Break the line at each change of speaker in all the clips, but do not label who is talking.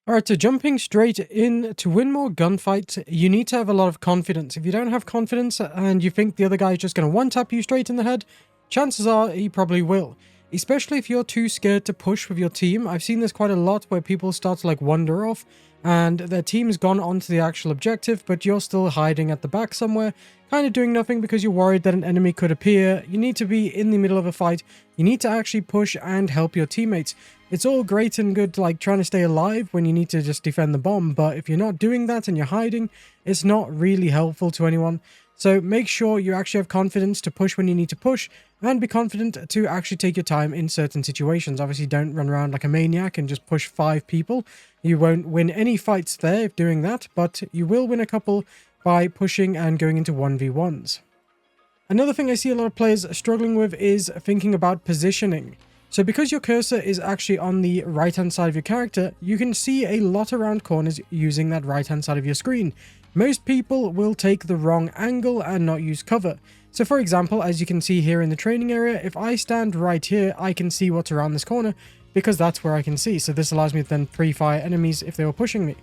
Alright, so jumping straight in, to win more gunfights, you need to have a lot of confidence. If you don't have confidence and you think the other guy is just going to one-tap you straight in the head, chances are he probably will. Especially if you're too scared to push with your team. I've seen this quite a lot where people start to like wander off and their team's gone on to the actual objective, but you're still hiding at the back somewhere, kind of doing nothing because you're worried that an enemy could appear. You need to be in the middle of a fight. You need to actually push and help your teammates. It's all great and good like trying to stay alive when you need to just defend the bomb, but if you're not doing that and you're hiding, it's not really helpful to anyone. So make sure you actually have confidence to push when you need to push, and be confident to actually take your time in certain situations. Obviously, don't run around like a maniac and just push 5 people. You won't win any fights there if doing that, but you will win a couple by pushing and going into 1v1s. Another thing I see a lot of players struggling with is thinking about positioning. So because your cursor is actually on the right hand side of your character, you can see a lot around corners using that right hand side of your screen. Most people will take the wrong angle and not use cover. So for example, as you can see here in the training area, if I stand right here, I can see what's around this corner because that's where I can see. So this allows me to then pre-fire enemies if they were pushing me.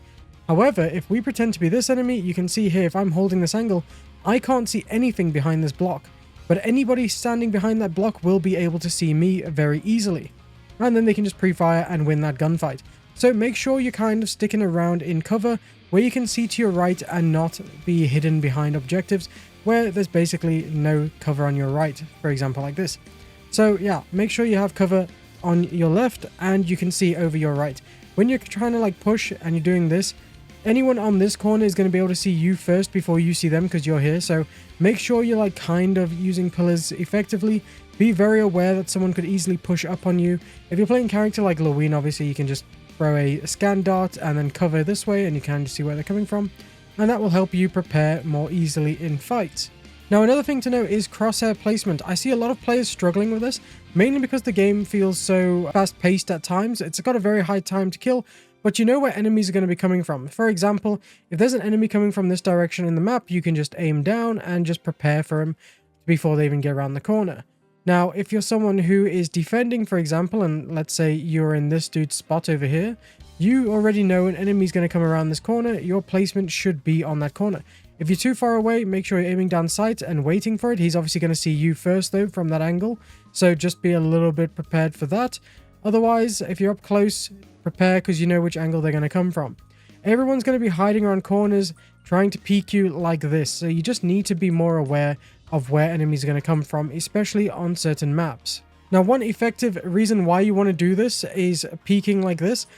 However, if we pretend to be this enemy, you can see here if I'm holding this angle, I can't see anything behind this block. But anybody standing behind that block will be able to see me very easily. And then they can just pre-fire and win that gunfight. So make sure you're kind of sticking around in cover where you can see to your right and not be hidden behind objectives where there's basically no cover on your right, for example like this. So yeah, make sure you have cover on your left and you can see over your right. When you're trying to like push and you're doing this, anyone on this corner is going to be able to see you first before you see them because you're here. So make sure you're like kind of using pillars effectively. Be very aware that someone could easily push up on you. If you're playing character like Lewin, obviously you can just throw a scan dart and then cover this way and you can see where they're coming from. And that will help you prepare more easily in fights. Now another thing to note is crosshair placement. I see a lot of players struggling with this, mainly because the game feels so fast paced at times. It's got a very high time to kill, but you know where enemies are going to be coming from. For example, if there's an enemy coming from this direction in the map, you can just aim down and just prepare for him before they even get around the corner. Now, if you're someone who is defending, for example, and let's say you're in this dude's spot over here, you already know an enemy's going to come around this corner. Your placement should be on that corner. If you're too far away, make sure you're aiming down sight and waiting for it. He's obviously going to see you first, though, from that angle. So just be a little bit prepared for that. Otherwise, if you're up close, prepare because you know which angle they're going to come from. Everyone's going to be hiding around corners, trying to peek you like this. So you just need to be more aware of where enemies are going to come from, especially on certain maps. Now, one effective reason why you want to do this is peeking like this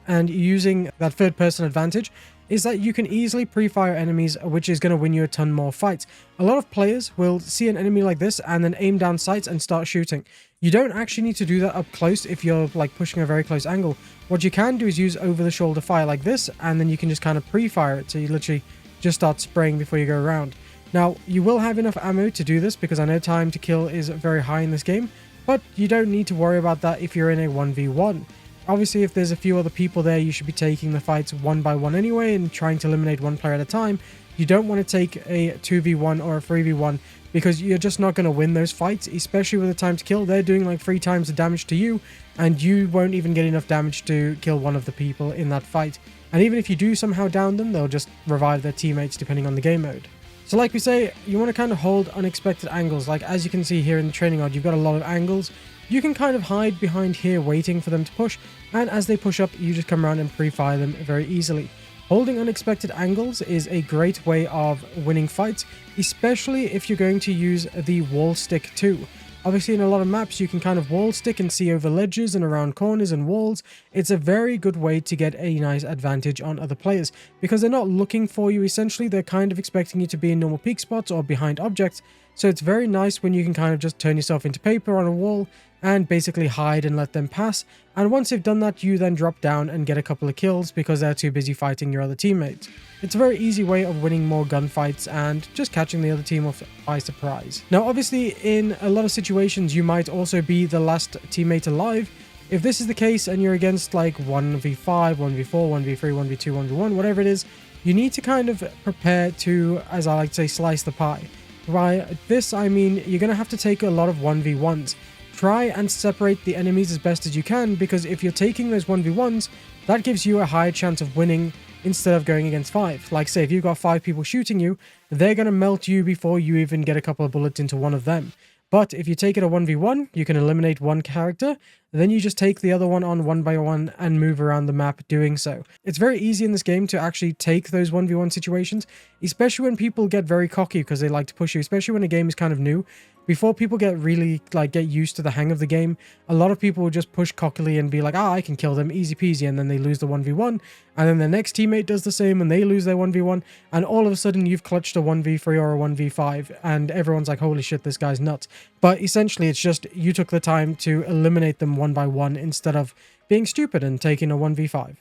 and using that third person advantage is that you can easily pre-fire enemies, which is going to win you a ton more fights. A lot of players will see an enemy like this and then aim down sights and start shooting. You don't actually need to do that up close if you're like pushing a very close angle. What you can do is use over the shoulder fire like this, and then you can just kind of pre-fire it. So you literally just start spraying before you go around. Now, you will have enough ammo to do this because I know time to kill is very high in this game, but you don't need to worry about that if you're in a 1v1. Obviously, if there's a few other people there, you should be taking the fights one by one anyway and trying to eliminate one player at a time. You don't want to take a 2v1 or a 3v1 because you're just not going to win those fights, especially with the time to kill. They're doing like 3 times the damage to you, and you won't even get enough damage to kill one of the people in that fight. And even if you do somehow down them, they'll just revive their teammates depending on the game mode. So like we say, you want to kind of hold unexpected angles. Like as you can see here in the training odd, you've got a lot of angles. You can kind of hide behind here waiting for them to push, and as they push up, you just come around and pre-fire them very easily. Holding unexpected angles is a great way of winning fights, especially if you're going to use the wall stick too. Obviously, in a lot of maps, you can kind of wall stick and see over ledges and around corners and walls. It's a very good way to get a nice advantage on other players because they're not looking for you. Essentially, they're kind of expecting you to be in normal peek spots or behind objects. So it's very nice when you can kind of just turn yourself into paper on a wall and basically hide and let them pass. And once they've done that, you then drop down and get a couple of kills because they're too busy fighting your other teammates. It's a very easy way of winning more gunfights and just catching the other team off by surprise. Now, obviously, in a lot of situations, you might also be the last teammate alive. If this is the case and you're against like 1v5, 1v4, 1v3, 1v2, 1v1, whatever it is, you need to kind of prepare to, as I like to say, slice the pie. By this, I mean you're going to have to take a lot of 1v1s. try and separate the enemies as best as you can, because if you're taking those 1v1s, that gives you a higher chance of winning instead of going against 5. Like say if you've got 5 people shooting you, they're going to melt you before you even get a couple of bullets into one of them. But if you take it a 1v1, you can eliminate one character, then you just take the other one on one by one and move around the map doing so. It's very easy in this game to actually take those 1v1 situations, especially when people get very cocky because they like to push you, especially when a game is kind of new. Before people get really, get used to the hang of the game, a lot of people will just push cockily and be like, I can kill them, easy peasy, and then they lose the 1v1, and then their next teammate does the same and they lose their 1v1, and all of a sudden you've clutched a 1v3 or a 1v5, and everyone's like, holy shit, this guy's nuts. But essentially, it's just you took the time to eliminate them one by one instead of being stupid and taking a 1v5.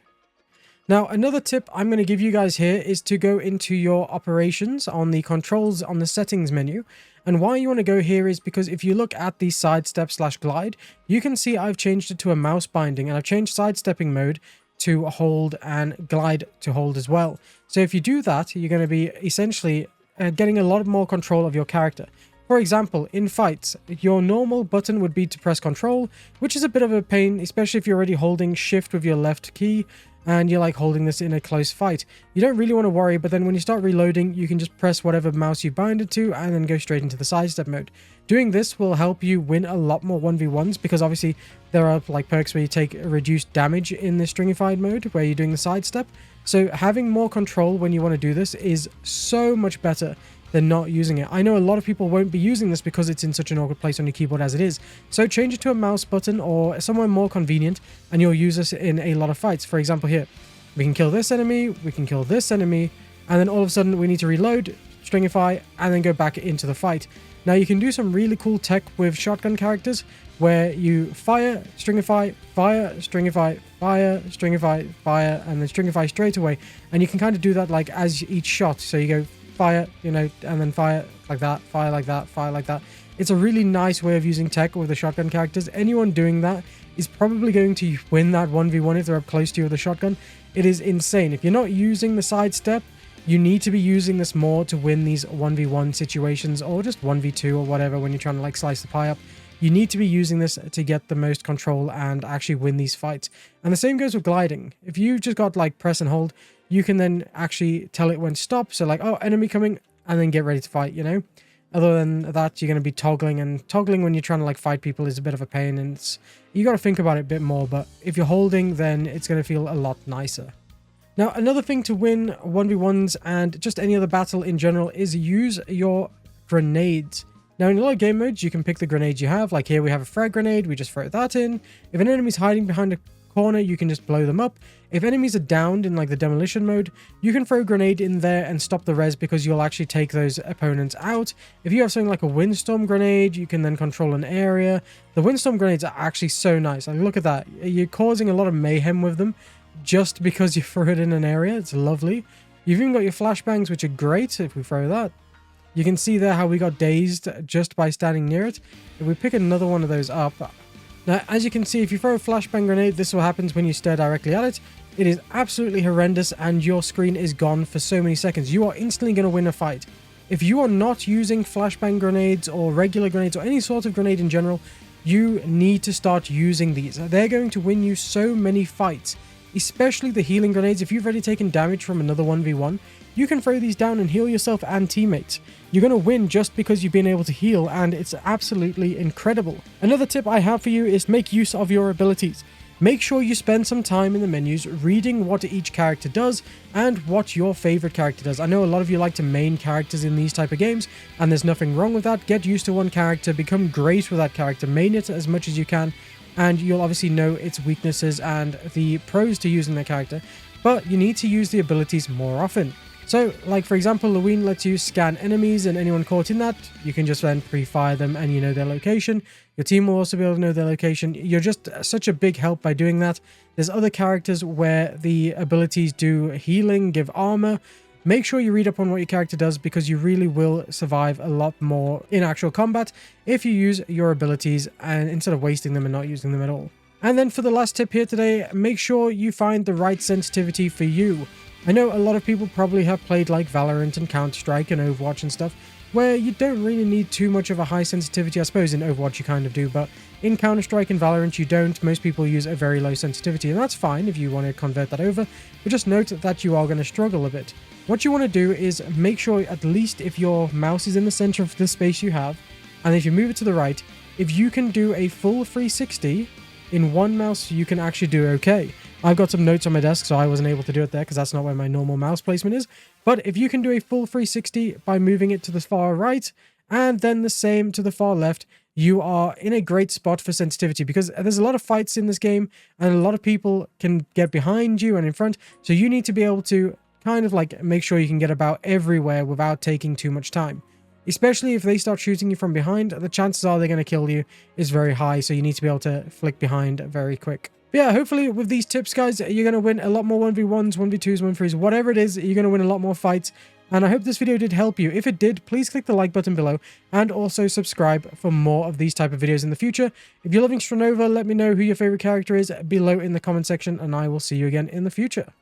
Now, another tip I'm going to give you guys here is to go into your operations on the controls on the settings menu. And why you want to go here is because if you look at the sidestep / glide, you can see I've changed it to a mouse binding, and I've changed sidestepping mode to hold and glide to hold as well. So if you do that, you're going to be essentially getting a lot more control of your character. For example, in fights, your normal button would be to press control, which is a bit of a pain, especially if you're already holding shift with your left key and you're like holding this in a close fight. You don't really want to worry, but then when you start reloading, you can just press whatever mouse you bind it to and then go straight into the sidestep mode. Doing this will help you win a lot more 1v1s because obviously there are like perks where you take reduced damage in the stringified mode where you're doing the sidestep. So having more control when you want to do this is so much better than not using it. I know a lot of people won't be using this because it's in such an awkward place on your keyboard as it is. So change it to a mouse button or somewhere more convenient and you'll use this in a lot of fights. For example here, we can kill this enemy, we can kill this enemy, and then all of a sudden we need to reload, stringify, and then go back into the fight. Now you can do some really cool tech with shotgun characters where you fire, stringify, fire, stringify, fire, stringify, fire, and then stringify straight away. And you can kind of do that like as each shot. So you go fire, you know, and then fire like that, fire like that, fire like that. It's a really nice way of using tech with the shotgun characters. Anyone doing that is probably going to win that 1v1 if they're up close to you with a shotgun. It is insane. If you're not using the sidestep, you need to be using this more to win these 1v1 situations or just 1v2 or whatever when you're trying to like slice the pie up. You need to be using this to get the most control and actually win these fights. And the same goes with gliding. If you just got like press and hold, you can then actually tell it when to stop. So like, oh, enemy coming, and then get ready to fight, you know? Other than that, you're going to be toggling, and toggling when you're trying to like fight people is a bit of a pain, and you got to think about it a bit more. But if you're holding, then it's going to feel a lot nicer. Now, another thing to win 1v1s and just any other battle in general is use your grenades. Now, in a lot of game modes, you can pick the grenades you have. Like here, we have a frag grenade. We just throw that in. If an enemy's hiding behind a corner, you can just blow them up. If enemies are downed in like the demolition mode, you can throw a grenade in there and stop the res because you'll actually take those opponents out. If you have something like a windstorm grenade, you can then control an area. The windstorm grenades are actually so nice. Like, look at that. You're causing a lot of mayhem with them just because you throw it in an area. It's lovely. You've even got your flashbangs, which are great if we throw that. You can see there how we got dazed just by standing near it. If we pick another one of those up, now, as you can see, if you throw a flashbang grenade, this is what happens when you stare directly at it. It is absolutely horrendous and your screen is gone for so many seconds. You are instantly going to win a fight. If you are not using flashbang grenades or regular grenades or any sort of grenade in general, you need to start using these. They're going to win you so many fights, especially the healing grenades. If you've already taken damage from another 1v1, you can throw these down and heal yourself and teammates. You're going to win just because you've been able to heal, and it's absolutely incredible. Another tip I have for you is make use of your abilities. Make sure you spend some time in the menus reading what each character does and what your favorite character does. I know a lot of you like to main characters in these type of games, and there's nothing wrong with that. Get used to one character, become great with that character, main it as much as you can, and you'll obviously know its weaknesses and the pros to using the character, but you need to use the abilities more often. So, like for example, Reaygun lets you scan enemies, and anyone caught in that, you can just then pre-fire them and you know their location. Your team will also be able to know their location. You're just such a big help by doing that. There's other characters where the abilities do healing, give armor. Make sure you read up on what your character does because you really will survive a lot more in actual combat if you use your abilities and instead of wasting them and not using them at all. And then for the last tip here today, make sure you find the right sensitivity for you. I know a lot of people probably have played like Valorant and Counter-Strike and Overwatch and stuff, where you don't really need too much of a high sensitivity. I suppose in Overwatch you kind of do, but in Counter-Strike and Valorant you don't. Most people use a very low sensitivity, and that's fine if you want to convert that over, but just note that you are going to struggle a bit. What you want to do is make sure, at least if your mouse is in the center of the space you have, and if you move it to the right, if you can do a full 360 in one mouse, you can actually do okay. I've got some notes on my desk, so I wasn't able to do it there because that's not where my normal mouse placement is. But if you can do a full 360 by moving it to the far right, and then the same to the far left, you are in a great spot for sensitivity, because there's a lot of fights in this game, and a lot of people can get behind you and in front, so you need to be able to kind of like make sure you can get about everywhere without taking too much time. Especially if they start shooting you from behind, the chances are they're going to kill you is very high, so you need to be able to flick behind very quick. But yeah, hopefully with these tips, guys, you're going to win a lot more 1v1s, 1v2s, 1v3s, whatever it is, you're going to win a lot more fights. And I hope this video did help you. If it did, please click the like button below and also subscribe for more of these type of videos in the future. If you're loving Strinova, let me know who your favorite character is below in the comment section, and I will see you again in the future.